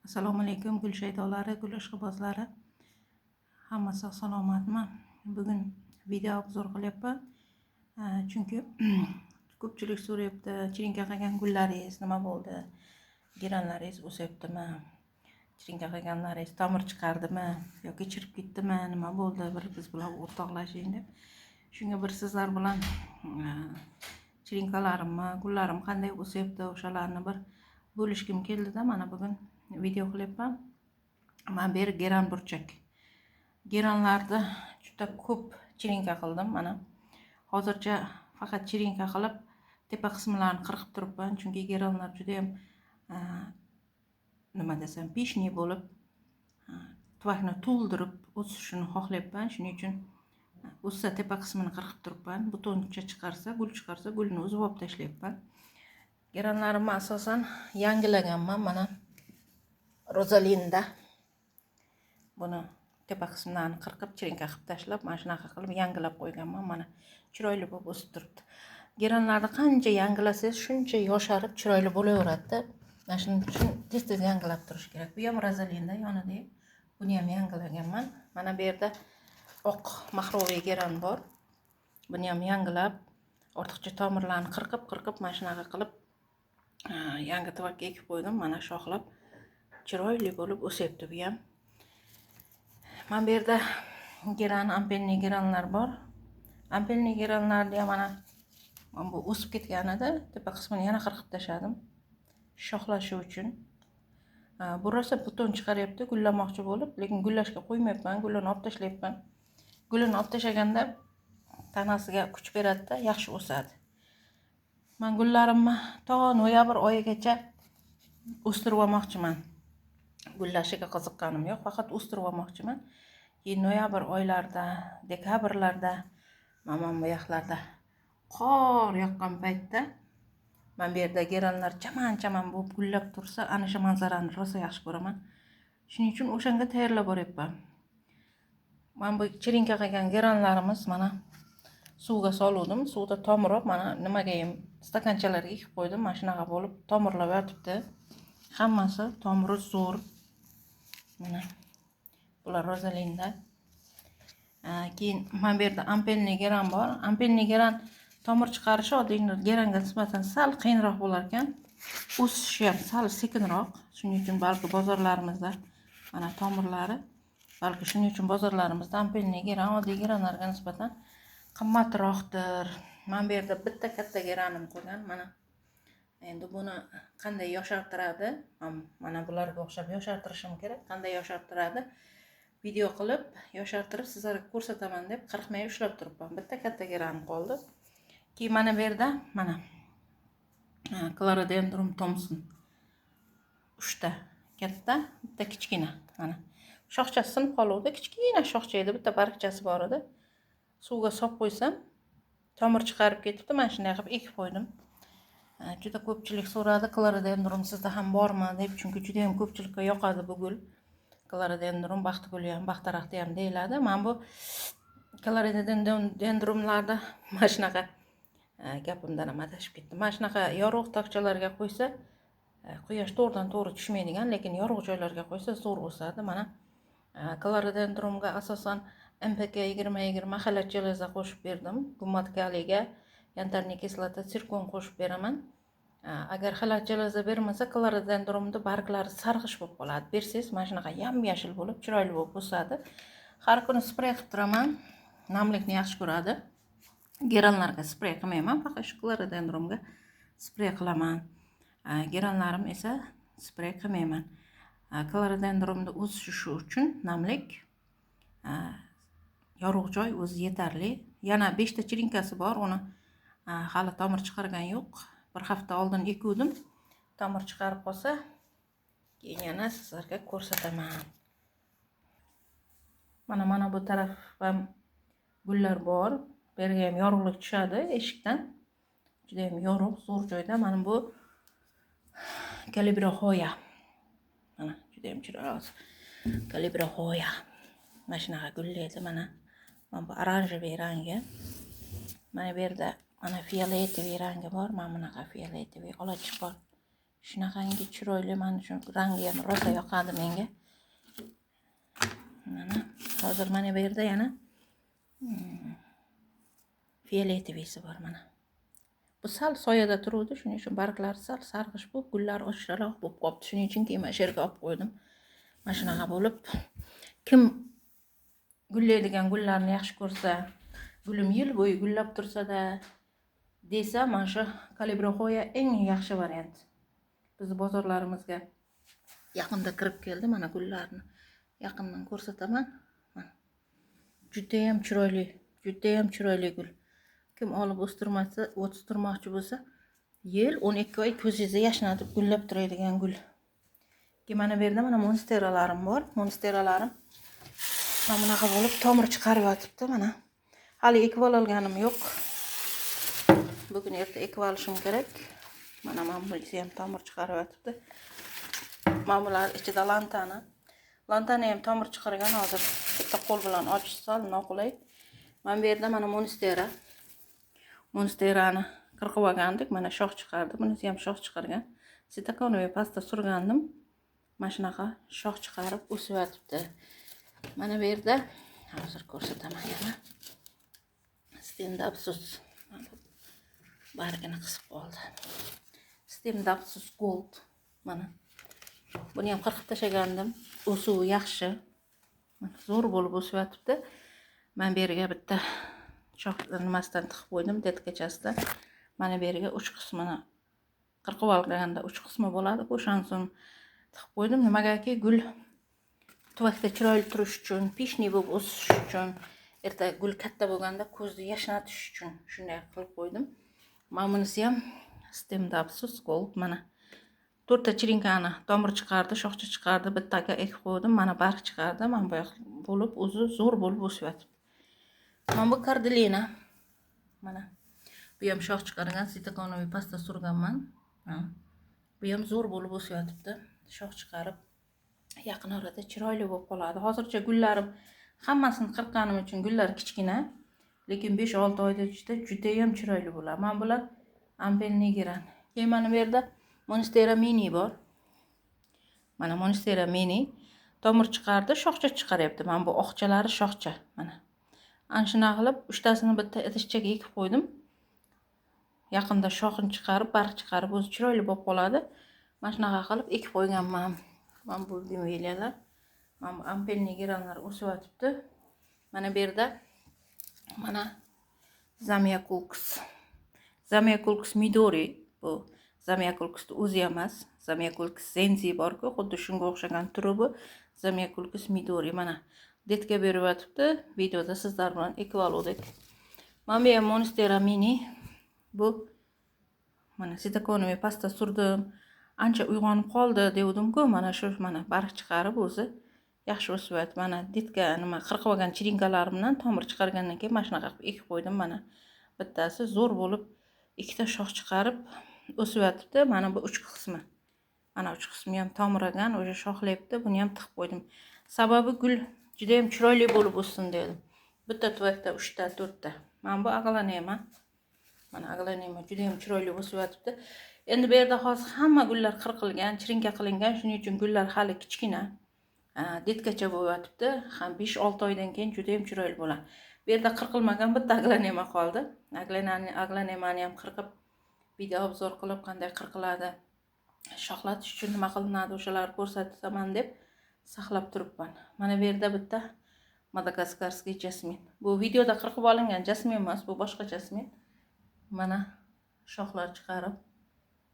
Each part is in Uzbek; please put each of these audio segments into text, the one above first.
Assalomu alaykum gul shaydolari, gul ishqibozlari. Hammasi salomatmi? Bugun video obzor qilyapman. Chunki ko'pchilik so'rayapti, chirinka qilgan gullaringiz nima bo'ldi? Giranlaringiz o'syaptimi? Chirinka qilganlaringiz tomir chiqardimi yoki chirib ketdimi? Nima bo'ldi? Bir biz bilan o'rtoqlashing deb. Shunga bir sizlar bilan chirinkalarimni, gullarim qanday o'syapti, o'shalarni bir bo'lishkim keldi-da, mana bugun video qilyapman. Mana bu yer geran burchak. Geranlarda juda ko'p chirinka qildim. Mana hozircha faqat chirinka qilib tepa qismlarini qirqib turibman, chunki geranlar juda ham nima desam, pishni bo'lib tuvakni to'ldirib o'sishini xohlayapman. Shuning uchun o'ssa tepa qismini qirqib turibman. Butoncha chiqarsa, gulni uzib olib tashlayapman. Geranlarimni asosan yangilaganman. Mana Rozalinda buni tepa qismlarini qirqib chirinka qilib tashlab, mana shunaqa qilib yangilab qo'yganman. Mana chiroyli bo'lib o'sib turibdi. Geranlarni qancha yangilasangiz, shuncha yosharib chiroyli bo'laveradi-da. Mana shuning uchun tez-tez yangilab turish kerak. Bu ham Rozalinda yonida. Buni ham yangilaganman. Mana bu yerda oq mahroviy geran bor. Buni ham yangilab, ortiqcha tomirlarni qirqib mana shunaqa qilib yangi tuvakka ekib qo'ydim. Mana shoxlab chiroyli bo'lib o'syapti bu ham. Mana bu yerda geran, ampelli geranlar bor. Ampelli geranlarni ham mana bu o'sib ketganida tepa qismini yana qirqib tashladim. Shoxlashi uchun. Bu rosa buton chiqaryapti gullamoqchi bo'lib, lekin gullashga qo'ymayapman, gulini olib tashlayapman. Gulini olib tashlaganda tanasiga kuch beradi-da, yaxshi o'sadi. Men gullarimni to noyabr oyigacha o'stirib olmoqchiman. Gullashiga qiziqqanim yo'q, faqat o'stirib olmoqchiman. Keyin noyabr oylarida, dekabrlarda, mana bu yoqlarda qor yoqqan paytda men bu yerda geranlar chaman bo'lib gullab tursa, ana shu manzarani rosa yaxshi ko'raman. Shuning uchun o'shanga tayyorlab boryapman. Men bu chirinka qilgan geranlarimiz mana suvga soluvdim. Suvda tomirib, mana nimaga ham stakanchalarga ekib qo'ydim. Mana shunaqa bo'lib tomirlab yotibdi. Hammasi tomiri zo'r. Mana bular Rozalinda. Keyin mana bu yerda ampelli geran bor. Ampelli geran tomir chiqarishi oddiy geranga nisbatan sal qiyinroq bo'lar ekan. O'sishi ham sal sekinroq. Shuning uchun balki bozorlarimizda mana tomirlari, balki shuning uchun bozorlarimizda ampelli geran oddiy geranlarga nisbatan qimmatroqdir. Mana bu yerda bitta katta geranim qolgan. Mana endi buni qanday yoshartiradi? Mana bularga o'xshab yoshartirishim kerak. Qanday yoshartiradi? Video qilib yoshartirib sizlarga ko'rsataman deb 40 may ushlab turibman. Bitta katta geranim qoldi. Keyin mana bu yerda mana Clorodendron Thompson 3 ta katta, bitta kichkina. Mana shoxchasi sinib qoluvdi. Kichkina shoxcha edi, bitta bargchasi bor edi. Suvga solib qo'ysam, tomir chiqarib ketibdi. Mana shunday qilib ekib qo'ydim. Juda ko'pchilik so'radi, Clorodendron sizda ham bormi deb, chunki juda ham ko'pchilikka yoqadi bu gul. Clorodendron baxti guli ham, baxtaraxti ham deyiladi. Men bu Clorodendronlarda mana shunaqa gapimdan ham adashib ketdim. Mana shunaqa yorug' tokchalarga qo'ysa, quyosh to'g'ridan-to'g'ri tushmaydigan, lekin yorug' joylarga qo'ysa zo'r o'sadi. Mana Clorodendronga asosan MPK 20-20 xalat jelaza qo'shib berdim. Gummat kaliga yantarniy kislota, sirkon qo'shib beraman. Agar xalat jelaza bermasa, Clorodendronda barglari sarg'ish bo'lib qoladi. Bersangiz, mana shunaqa yam-yashil bo'lib, chiroyli bo'lib o'sadi. Har kuni sprey qilib turaman. Namlikni yaxshi ko'radi. Geranlarga sprey qilmayman, faqat shu Clorodendronga sprey qilaman. Geranlarim esa sprey qilmayman. Clorodendronda o'sishi uchun namlik, yorug' joy o'zi yetarli. Yana 5 ta chirinkasi bor, uni hali tomir chiqargan yo'q. Bir hafta oldin ekuvdim. Tomir chiqarib qolsa, keyin yana sizlarga ko'rsataman. Mana bu taraf ham gullar bor. Bu yerga ham yorug'lik tushadi eshikdan. Juda ham yorug', zo'r joyda. Mana bu Calibrohoya. Mana juda ham chiroyli. Calibrohoya. Mana shunaqa gullaydi mana. Mana bu oranjeviy rangi. Mana bu yerda mana fioletoviy rangi bor. Mana bunaqa fioletoviy olachiq bor. Shunaqangi chiroyli, mana shu rangi ham rosa yoqadi menga. Mana hozir mana bu yerda yana fiyoletovysi bor mana. Bu sal soyada turuvdi, shuning uchun barglari sal sarg'ish bo'lib, gullari ochiqroq bo'lib qolibdi. Shuning uchun keyin mana shu yerga olib qo'ydim. Mana shunaqa bo'lib, kim gullaydigan gullarni yaxshi ko'rsa, gulim yil bo'yi gullab tursa-da desa, mana shu Kalibrohoya eng yaxshi variant. Biz bozorlarimizga yaqinda kirib keldi. Mana gullarni yaqindan ko'rsataman. Mana juda ham chiroyli gul. Kim olib o'stirmoqchi bo'lsa, yil 12 oy ko'zingizda yashnatib gullab turadigan gul. Mana bu yerda mana monsteralarim bor. Monsteralarim mana bunaqa bo'lib tomir chiqarib yotibdi. Mana hali ekib olganim yo'q. Bugun erta ekib olishim kerak. Mana bunisi ham tomir chiqarib yotibdi. Mana bular ichida lantani ham tomir chiqargan, hozir bitta qo'l bilan ochish sal noqulay. Mana bu yerda mana monsterani qirqib olgandik. Mana shox chiqardi. Bunisi ham shox chiqargan. Sitakonoviy pasta surgandim. Mana shunaqa shox chiqarib o'sib yotibdi. Mana bu yerda hozir ko'rsataman yana. Stand-up-sus. Bargini qisib qoldi. Stand-up-sus gold. Mana buni ham qirqib tashlagandim. O'suvi yaxshi. Mana zo'r bo'lib o'sib yotibdi. Men bu yerga bitta shox nimasidan tiqib qo'ydim, detkachasidan. Mana bu yerga uch qismini qirqib olganda uch qismi bo'ladi. O'shan so'ng tiqib qo'ydim. Nimagaki gul tuvakda chiroyli turish uchun, pishni bo'lib o'sish uchun, erta gul katta bo'lganda ko'zni yashnatish uchun shunday qilib qo'ydim. Mana bunisi ham Stand-up-sus gold. Mana 4 ta chirinkani tomir chiqardi, shoxcha chiqardi, bittaga ekib qo'ydim. Mana barg chiqardi. Mana bu bo'lib o'zi zo'r bo'lib o'sib yotibdi. Mana bu kardelina. Mana bu ham shox chiqargan, sitakonoviy pasta surganman. Bu ham zo'r bo'lib o'sib yotibdi. Shox chiqarib yaqin orada chiroyli bo'lib qoladi. Hozircha gullarim hammasini qirqqanim uchun gullar kichkina, lekin 5-6 oyda juda ham chiroyli bo'ladi. Mana bular ampelnigeran. Keyin mana bu yerda Monstera mini bor. Mana Monstera mini tomir chiqardi, shoxcha chiqaryapti. Mana bu oqchalari shoxcha. Mana ana shuna qilib 3 tasini bitta idishchaga ekib qo'ydim. Yaqinda shoxini chiqarib, barg chiqarib o'zi chiroyli bo'lib qoladi. Mana shunaqa qilib ekib qo'yganman. Mana bu dimveliyalar, mana bu ampelnigeranlar o'sib yotibdi. Mana bu yerda mana Zamyakulkus Midori. Bu Zamyakulkusni o'zi emas, Zamyakulkus Zenzi bor-ku, xuddi shunga o'xshagan turi bu. Zamyakulkus Midori mana detga berib yotibdi. Videoda sizlar bilan ekib oldik. Mana bu ham Monstera mini. Bu mana sitakonoviy pasta surdim. Ancha uyg'onib qoldi devdim-ku, mana shu mana barg chiqarib o'zi yaxshi o'sib yotibdi. Mana detka nima qirqib olgan chirinkalarimdan tomir chiqargandan keyin mana shunaqa qilib ekib qo'ydim. Mana bittasi zo'r bo'lib ikkita shox chiqarib o'sib yotibdi. Mana bu 3 qismi. Mana 3 qismi ham tomiragan, o'sha shoxlayapti. Buni ham tiqib qo'ydim. Sababi gul juda ham chiroyli bo'lib o'ssin dedim. Bitta tuvakda 3 ta, 4 ta. Mana bu aglanema. Mana aglanema juda ham chiroyli o'sib yotibdi. Endi bu yerda hozir hamma gullar qirqilgan, chirinka qilingan, shuning uchun gullar hali kichkina. Detgacha bo'lib yotibdi. Ham 5-6 oydan keyin juda ham chiroyli bo'ladi. Bu yerda qirqilmagan bitta aglanema qoldi. Aglanemani ham qirqib video obzor qilib qanday qirqiladi, shoxlatish uchun nima qilinadi o'shalarni ko'rsataman deb saqlab turibman. Mana bu yerda bitta Madagaskarskiy jasmin. Bu videoda qirqib olingan jasmin emas, bu boshqa jasmin. Mana shoxlar chiqarib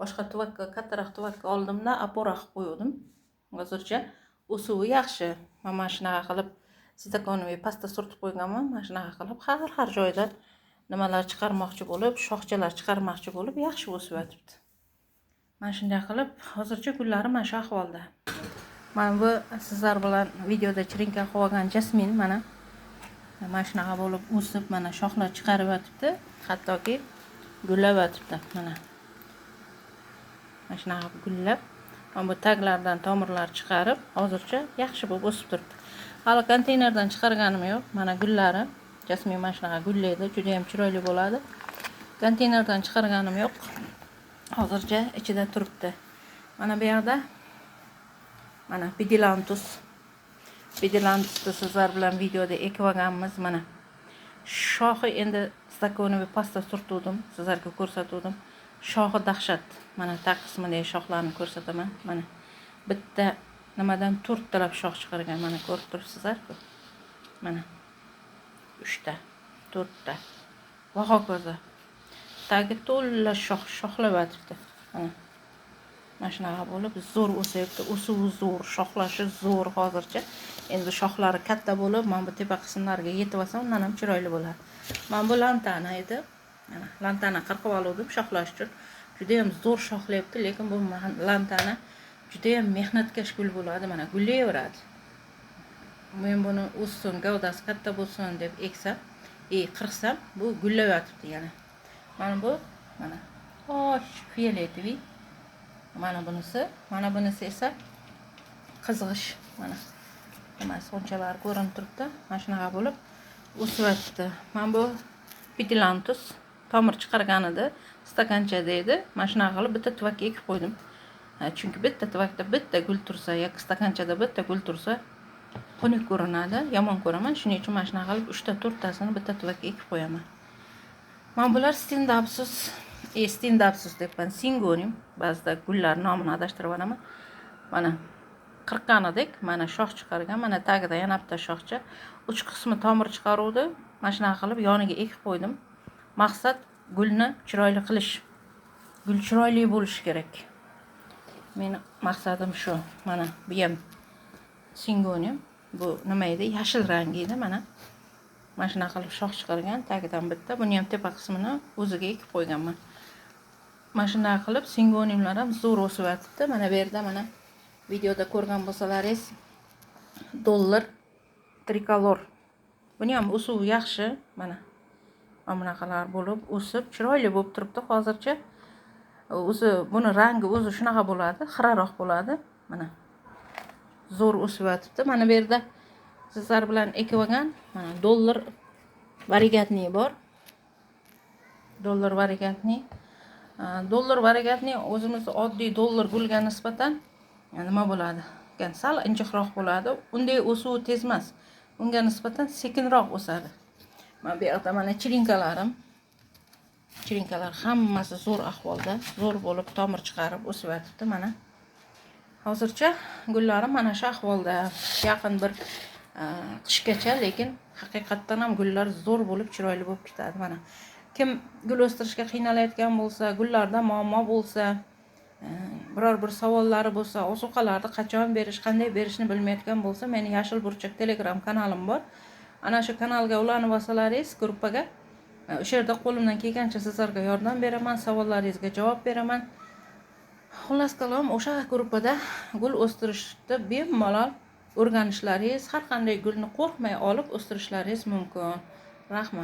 boshqa tuvakka, kattaroq tuvakka oldimda apora qilib qo'ydim. Hozircha o'suvi yaxshi. Mana shunaqa qilib sitakonoviy pasta surtib qo'yganman. Mana shunaqa qilib har joydan nimalar chiqarmoqchi bo'lib, shoxchalar chiqarmoqchi bo'lib yaxshi o'sib yotibdi. Mana shunday qilib hozircha gullarim mana shu ahvolda. Mana bu sizlar bilan videoda chirinka qilib olgan jasmin mana shunaqa bo'lib o'sib, mana shoxlar chiqarib yotibdi, hattoki gullab yotibdi. Mana shunaqa gullab, mana bu taglardan tomirlar chiqarib, hozircha yaxshi bo'lib o'sib turibdi. Hali konteynerdan chiqarganim yo'q. Mana gullari, jasmin mana shunaqa gullaydi, juda ham chiroyli bo'ladi. Konteynerdan chiqarganim yo'q. Hozircha ichida turibdi. Mana bu yerda mana Bidilantusni sizlar bilan videoda ekib olganmiz. Mana shoxi endi stakonoviy pasta surtuvdim, sizlarga ko'rsatuvdim. Shoxi dahshat. Mana taq qismidagi shoxlarni ko'rsataman. Mana bitta nimadan 4 talab shox chiqargan. Mana ko'rib turibsizlar-ku. Mana 3 ta, 4 ta. Va hokazo. Tagi to'la shoxlab yotibdi. Mana shunaqa bo'lib zo'r o'syapti. O'suvi zo'r, shoxlashi zo'r hozircha. Endi shoxlari katta bo'lib, mana bu tepa qismlariga yetib olsa, undan ham chiroyli bo'ladi. Mana bu lantana edi. Mana lantana qirqib oldim shoxlash uchun. Juda ham zo'r shoxlayapti, lekin bu lantana juda ham mehnatkash gul bo'ladi. Mana gullayveradi. Men buni o'ssin, gavdasi katta bo'lsin deb eksam, qirqsam, bu gullab yotibdi yana. Mana bu, mana fioletoviy. Mana bunisi esa qizg'ish. Mana nimasi unchalar ko'rinib turibdi. Mana shunaqa bo'lib o'syapti. Mana bu Bidilantus tomir chiqargan edi, stakanchada edi. Mana shunaqa qilib bitta tuvakka ekib qo'ydim. Chunki bitta tuvakda bitta gul tursa yoki stakanchada bitta gul tursa xunuk ko'rinadi, yomon ko'raman. Shuning uchun mana shunaqa qilib 3 ta 4 tasini bitta tuvakka ekib qo'yaman. Mana bular Stendapsus debman, Singonim. Ba'zida gullar nomini adashtirib olaman. Mana qirqqanidek, mana shox chiqargan, mana tagida yana bitta shoxcha. Uch qismi tomir chiqaruvdi. Mana shunaqa qilib yoniga ekib qo'ydim. Maqsad gulni chiroyli qilish. Gul chiroyli bo'lishi kerak. Meni maqsadim shu. Mana bu ham Singonim. Bu nima edi? Yashil rangi edi, mana. Mana shunaqa qilib shox chiqargan, tagidan bitta. Buni ham tepa qismini o'ziga ekib qo'yganman. Mana shunday qilib Singonimlar ham zo'r o'sib yotibdi. Mana bu yerda mana videoda ko'rgan bo'lsalaringiz dollar trikolor. Buni ham o'suvi yaxshi. Mana bunaqalar bo'lib o'sib chiroyli bo'lib turibdi hozircha. O'zi buni rangi o'zi shunaqa bo'ladi, xiraroq bo'ladi. Mana zo'r o'sib yotibdi. Mana bu yerda sizlar bilan ekib olgan mana dollar varigatni bor. Dollar varigatni o'zimiz oddiy dollar gulga nisbatan nima bo'ladi? Ya'ni sal injiqroq bo'ladi. Unday o'suvi tez emas. Unga nisbatan sekinroq o'sadi. Mana bu yerda mana chirinkalar hammasi zo'r ahvolda, zo'r bo'lib tomir chiqarib o'sib yotibdi. Mana hozircha gullarim mana shu ahvolda. Yaqin bir qishgacha, lekin haqiqatdan ham gullar zo'r bo'lib chiroyli bo'lib ketadi. Mana kim gul o'stirishga qiynalayotgan bo'lsa, gullarda muammo bo'lsa, biror bir savollari bo'lsa, ozuqalarni qachon berish, qanday berishni bilmayotgan bo'lsa, meni Yashil burchak Telegram kanalim bor. Ana shu kanalga ulanib olsalaringiz, gruppaga, o'sha yerda qo'limdan kelgancha sizlarga yordam beraman, savollaringizga javob beraman. Xullas kalom, o'sha gruppada gul o'stirishni bemalol o'rganishlaringiz, har qanday gulni qo'rqmay olib o'stirishlaringiz mumkin. Rahmat.